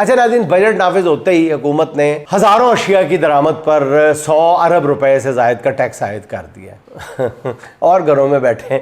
अच्छा नाज़रीन, बजट नाफिज होते ही हुकूमत ने हजारों अशिया की दरामद पर 100 अरब रुपए से जायद का टैक्स आयद कर दिया और घरों में बैठे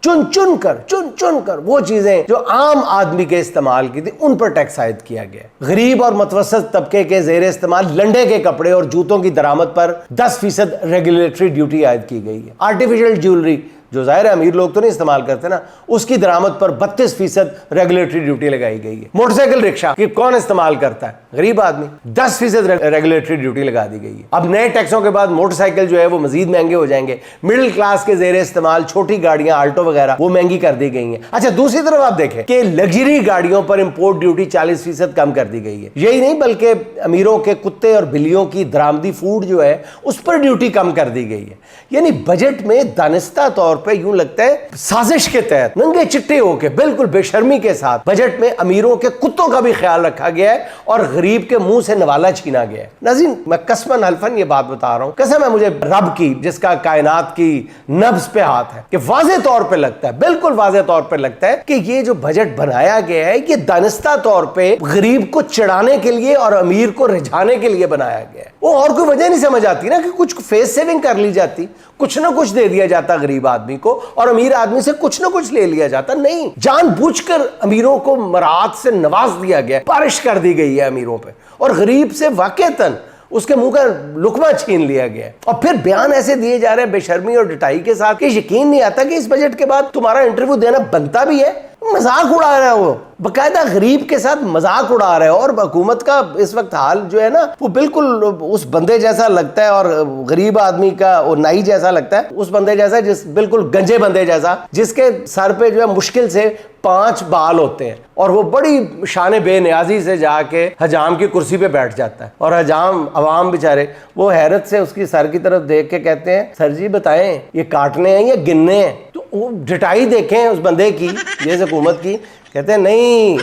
चुन चुन कर वो चीजें जो आम आदमी के इस्तेमाल की थी उन पर टैक्स आयद किया गया। गरीब और मुतवस्सित तबके के जेरे इस्तेमाल लंडे के कपड़े और जूतों की दरामद पर 10% रेगुलेटरी ड्यूटी आयद की गई है। आर्टिफिशियल ज्वेलरी जो जाहिर है अमीर लोग तो नहीं इस्तेमाल करते ना, उसकी दरामद पर 32% रेगुलेटरी ड्यूटी लगाई गई है। मोटरसाइकिल रिक्शा कि कौन इस्तेमाल करता है? गरीब आदमी। 10% रेगुलेटरी ड्यूटी लगा दी गई है। अब नए टैक्सों के बाद मोटरसाइकिल जो है वो मजीद महंगे हो जाएंगे। मिडिल क्लास के जेरे इस्तेमाल छोटी गाड़ियां आल्टो वगैरह वो महंगी कर दी गई हैं। अच्छा, दूसरी तरफ आप देखें कि लग्जरी गाड़ियों पर इंपोर्ट ड्यूटी 40% कम कर दी गई है। यही नहीं बल्कि अमीरों के कुत्ते और बिल्लियों की दरामदी फूड जो है उस पर ड्यूटी कम कर दी गई है। यानी बजट में दानिस्ता तौर पे यूं लगता है साजिश के तहत नंगे चिट्टे होके बिल्कुल बेशर्मी के साथ बजट में अमीरों के कुत्तों का भी ख्याल रखा गया है और गरीब के मुंह से नवाला छीना गया है। नाज़रीन, मैं कसमन हल्फन ये बात बता रहा हूं, कसम है मुझे रब की जिसका कायनात की नब्ज पे हाथ है, कि वाज़े तौर पे लगता है, बिल्कुल वाज़े तौर पे लगता है कि ये जो बजट बनाया गया है ये दानिस्ता तौर पे गरीब को चिढ़ाने के लिए और अमीर को रिझाने के लिए बनाया गया है। वो और कोई वजह नहीं समझ आती ना कि कुछ फेस सेविंग कर ली जाती, कुछ ना कुछ दे दिया जाता गरीब आदमी को और अमीर आदमी से कुछ ना कुछ ले लिया जाता। नहीं, जानबूझकर अमीरों को मरात से नवाज दिया गया, बारिश कर दी गई है अमीरों पे और गरीब से वाकईतन उसके मुंह का लुकमा छीन लिया गया। और फिर बयान ऐसे दिए जा रहे हैं बेशर्मी और डिटाई के साथ कि यकीन नहीं आता कि इस बजट के बाद तुम्हारा इंटरव्यू देना बनता भी है। मजाक उड़ा रहा है, वो बकायदा गरीब के साथ मजाक उड़ा रहे हो। और हुकूमत का इस वक्त हाल जो है ना वो बिल्कुल उस बंदे जैसा लगता है और गरीब आदमी का वो नाई जैसा लगता है, उस बंदे जैसा जिस बिल्कुल गंजे बंदे जैसा जिसके सर पे जो है मुश्किल से 5 बाल होते हैं और वो बड़ी शान बेनियाजी से जाके हजाम की कुर्सी पे बैठ जाता है और हजाम अवाम बेचारे वो हैरत से उसकी सर की तरफ देख के कहते हैं सर जी बताएं ये काटने हैं या गिनने हैं? तो वो डिटाई देखें उस बंदे की, ये हुकूमत की, कहते हैं नहीं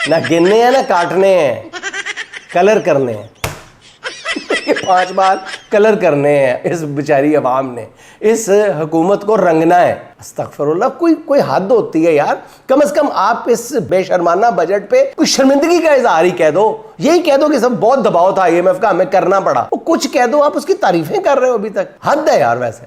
ना गिनने हैं ना काटने हैं, कलर करने हैं। 5 बार कलर करने हैं इस बेचारी अवाम ने, इस हुकूमत को रंगना है। अस्तगफिरुल्लाह, कोई हद होती है यार। कम से कम आप इस बेशर्माना बजट पे कोई शर्मिंदगी का इजहार ही कह दो, यही कह दो कि सब बहुत दबाव था IMF का, हमें करना पड़ा। वो कुछ कह दो, आप उसकी तारीफें कर रहे हो अभी तक, हद है यार वैसे।